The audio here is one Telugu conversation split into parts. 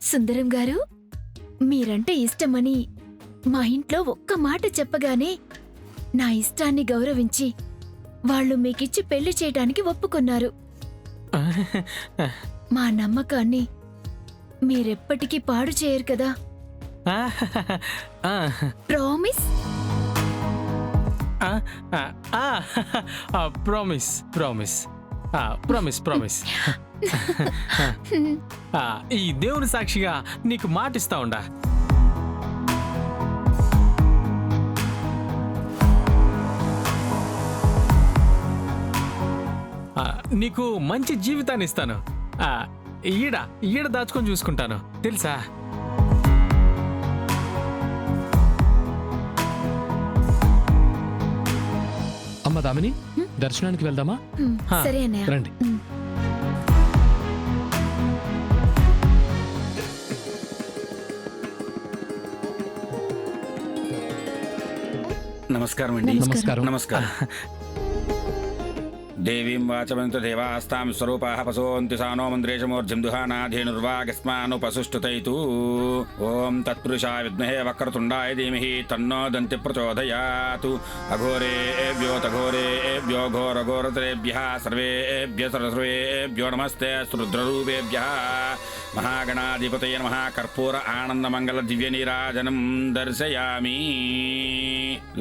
సుందరం గారు, మీరంటే ఇష్టమని మా ఇంట్లో ఒక్క మాట చెప్పగానే నా ఇష్టాన్ని గౌరవించి వాళ్ళు మీకిచ్చి పెళ్లి చేయడానికి ఒప్పుకున్నారు. మా నమ్మకాన్ని మీరెప్పటికీ పాడు చేయరు కదా? Promise? Promise promise promise promise. ఈ దేవుని సాక్షిగా నీకు మాటిస్తా ఉండా. నీకు మంచి జీవితాన్ని ఇస్తాను. ఈడ దాచుకొని చూసుకుంటాను తెలుసా? అమ్మ దామిని, దర్శనానికి వెళ్దామా? సరే అన్నయ్య, రండి. నమస్కారం అండి. నమస్కారం. నమస్కారం. దేవీం వాచమంత దేవాస్తాం స్వరూపాః పశోంతి సానో మంద్రేశమూర్ధ్యం దుహానాధేనుర్వాగస్మానుపసుష్టుతైతూ. ఓం తత్పురుషాయ విద్మహే వక్రతుండాయ ధీమహి తన్నో దంతి ప్రచోదయాత్. అఘోరేభ్యో తఘోరేభ్యో ఘోరఘోరతరేభ్యః సర్వేభ్యో నమస్తే రుద్రరూపేభ్యः. మహాగణాధిపతయ నమః. కర్పూర ఆనందమంగళ దివ్య నీరాజనం దర్శయామి.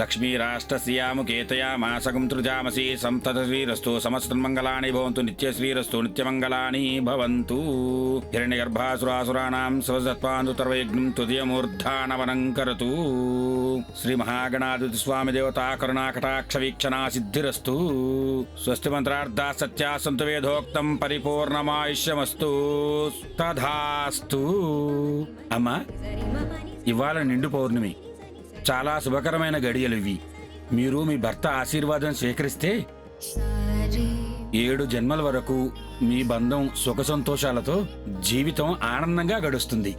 లక్ష్మీరాష్ట్రస్యాముకేతయా మాసకం త్రుజామసి సంతత శ్రీరస్తు. సమస్తన్మంగళాని భవంతు. నిత్యశ్రీరస్తు. నిత్యమంగళాని భవంతు. హిరణ్యగర్భాసురాసురాణాం శివసత్వాంతుతర్వయజ్ఞం తుదియమూర్ధానవనం కరతు. శ్రీ మహాగణాధిపతి స్వామి దేవతా కరుణాకటాక్ష వీక్షణా సిద్ధిరస్తు. స్వస్తి మంత్రార్థా సత్యా సంతు వేదోక్తం పరిపూర్ణమాయుష్యమస్తు. తథాస్తు. అమ్మా, ఇవాళ నిండు పౌర్ణమి. చాలా శుభకరమైన గడియలు ఇవి. మీరు మీ భర్త ఆశీర్వాదం స్వీకరిస్తే 7 జన్మల వరకు మీ బంధం సుఖ సంతోషాలతో జీవితం ఆనందంగా గడుస్తుంది.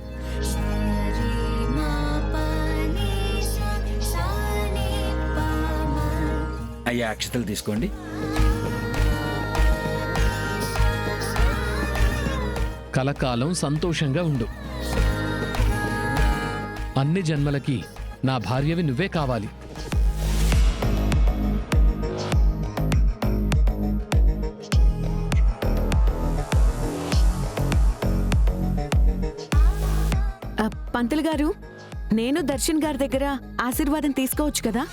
అయ్యా, అక్షతలు తీసుకోండి. కలకాలం సంతోషంగా ఉండు. అన్ని జన్మలకి నా భార్యవి నువ్వే కావాలి. పంతులు గారు, నేను దర్శన్ గారి దగ్గర ఆశీర్వాదం తీసుకోవచ్చు కదా?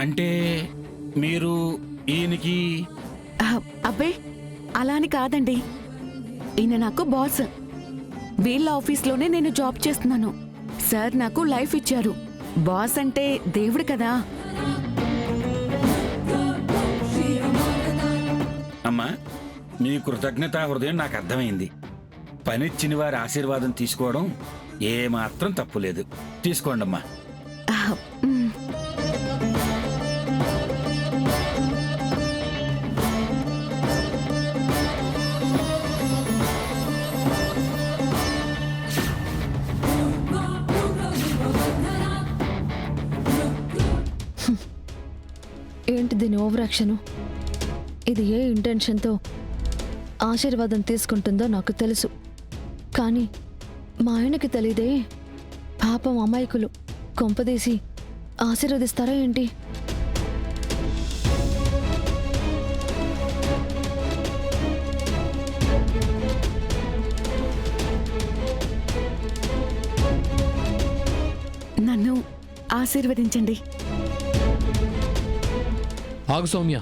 అంటే మీరు ఈయనకి? అబ్బే, అలా అని కాదండి. ఈయన నాకు బాస్. వీళ్ళ ఆఫీస్లోనే నేను జాబ్ చేస్తున్నాను. సార్ నాకు లైఫ్ ఇచ్చారు. బాస్ అంటే దేవుడు కదా. అమ్మా, మీ కృతజ్ఞతా హృదయం నాకు అర్థమైంది. పనిచ్చిన వారి ఆశీర్వాదం తీసుకోవడం ఏమాత్రం తప్పులేదు. తీసుకోండమ్మా. ఏంటి దీని ఓవర్ యాక్షను? ఇది ఏ ఇంటెన్షన్తో ఆశీర్వాదం తీసుకుంటుందో నాకు తెలుసు, కానీ మా ఆయనకి తెలీదే. పాపం అమాయకులు, కొంపదీసి ఆశీర్వదిస్తారా ఏంటి? నన్ను ఆశీర్వదించండి. ఆగు సౌమ్య.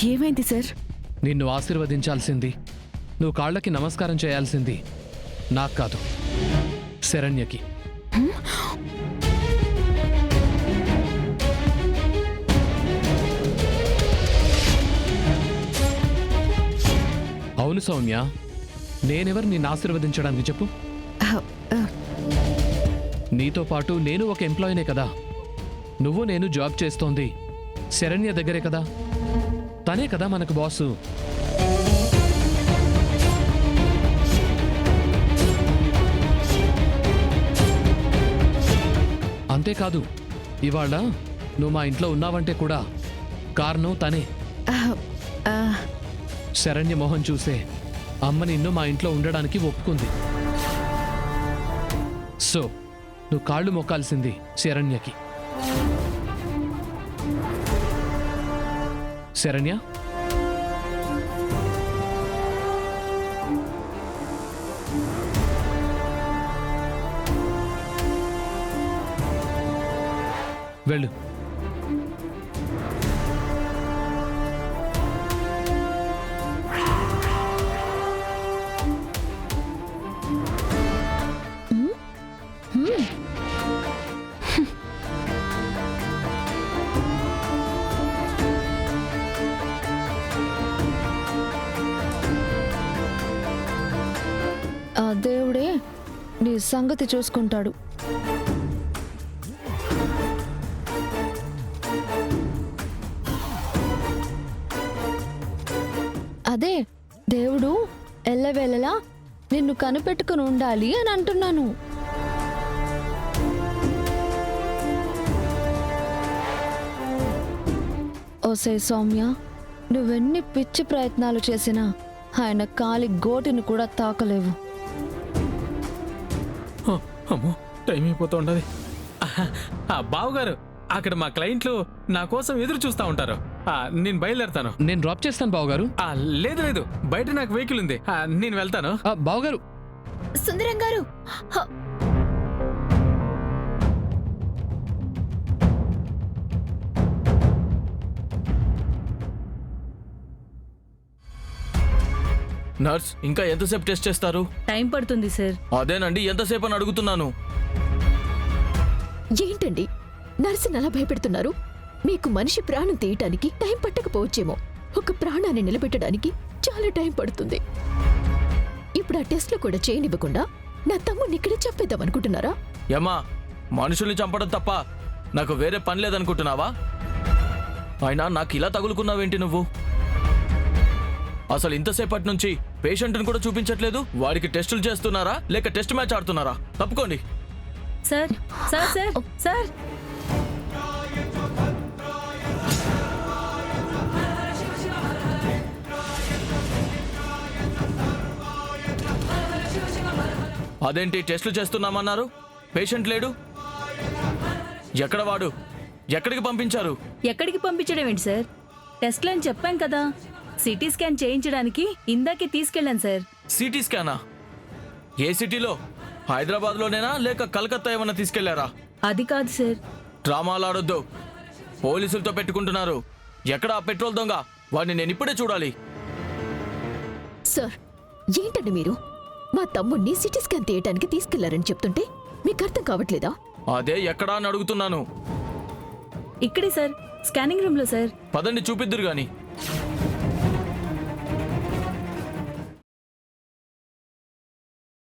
ఏమైంది సార్? నిన్ను ఆశీర్వదించాల్సింది, నువ్వు కాళ్ళకి నమస్కారం చేయాల్సింది నాకు కాదు, శరణ్యకి. అవును సౌమ్య, నేనెవరు నిన్ను ఆశీర్వదించడానికి చెప్పు? నీతో పాటు నేను ఒక ఎంప్లాయీనే కదా. నువ్వు నేను జాబ్ చేస్తోంది శరణ్య దగ్గరే కదా. తనే కదా మనకు బాసు. అంతేకాదు, ఇవాళ నువ్వు మా ఇంట్లో ఉన్నావంటే కూడా కారణం తనే. శరణ్య మొహం చూసే అమ్మ నిన్ను మా ఇంట్లో ఉండడానికి ఒప్పుకుంది. సో నువ్వు కాళ్ళు మొక్కాల్సింది శరణ్యకి. శరణ్య, వెళ్ళు. ఆ దేవుడే నీ సంగతి చూసుకుంటాడు. అదే దేవుడు ఎల్లవేళలా నిన్ను కనిపెట్టుకుని ఉండాలి అని అంటున్నాను. ఓసే సౌమ్య, నువ్వెన్ని పిచ్చి ప్రయత్నాలు చేసినా ఆయన కాలి గోటిని కూడా తాకలేవు. అమ్మో, టైం అయిపోతూ ఉండదు. బావగారు, అక్కడ మా క్లయింట్లు నా కోసం ఎదురు చూస్తూ ఉంటారు. నేను బయలుదేరుతాను. నేను డ్రాప్ చేస్తాను బావగారు. లేదు లేదు, బయట నాకు వెహికల్ ఉంది. నేను వెళ్తాను. బావగారు, సుందరం గారు, హ, నర్స్, ఇంకా ఎంతసేపు టెస్ట్ చేస్తారు? టైం పడుతుంది సార్. అదేనండి, ఎంతసేపు అని అడుగుతున్నాను. ఏంటండి నర్సుని అలా భయపెడుతున్నారు? మీకు మనిషి ప్రాణం తీయటానికి టైం పట్టకపోవచ్చేమో, ఒక ప్రాణాన్ని నిలబెట్టడానికి చాలా టైం పడుతుంది. ఇప్పుడు ఆ టెస్ట్లో కూడా చేయనివ్వకుండా నా తమ్ముడిని ఇక్కడే చంపేద్దాం అనుకుంటున్నారా? ఏమ్మా, మనుషుల్ని చంపడం తప్ప నాకు వేరే పని లేదనుకుంటున్నావా? అయినా నాకు ఇలా తగులుకున్నావేంటి నువ్వు? అసలు ఇంతసేపటి నుంచి పేషెంట్ని కూడా చూపించట్లేదు. వాడికి టెస్టులు చేస్తున్నారా లేక టెస్ట్ మ్యాచ్ ఆడుతున్నారా? తప్పుకోండి. సార్ సార్ సార్ సార్ అదేంటి టెస్టులు చేస్తున్నామన్నారు? పేషెంట్ లేడు. ఎక్కడ వాడు? ఎక్కడికి పంపించారు? ఎక్కడికి పంపించడం ఏంటి సార్? టెస్ట్లు అని చెప్పాం కదా. సిటీ స్కాన్ చేయించడానికి ఇందాకే తీసుకెళ్ళాను సార్. సిటీ స్కానా? ఏ సిటీలో? హైదరాబాద్లోనేనా లేక కలకత్తా ఏమన్నా తీసుకెళ్లారా? అది కాదు సార్. డ్రామాలు ఆడొద్దు. పోలీసులతో పెట్టుకుంటున్నారు. ఎక్కడ ఆ పెట్రోల్ దొంగ? వాడిని నేను ఇప్పుడే చూడాలి. సార్, ఏంటండి మీరు మా తమ్ముడిని సిటీ స్కాన్ తీయటానికి తీసుకెళ్లారని చెప్తుంటే మీకు అర్థం కావట్లేదా? అదే ఎక్కడా అని అడుగుతున్నాను. ఇక్కడే సార్, స్కానింగ్ రూమ్ లో సార్. పదండి చూపిద్దురు గాని.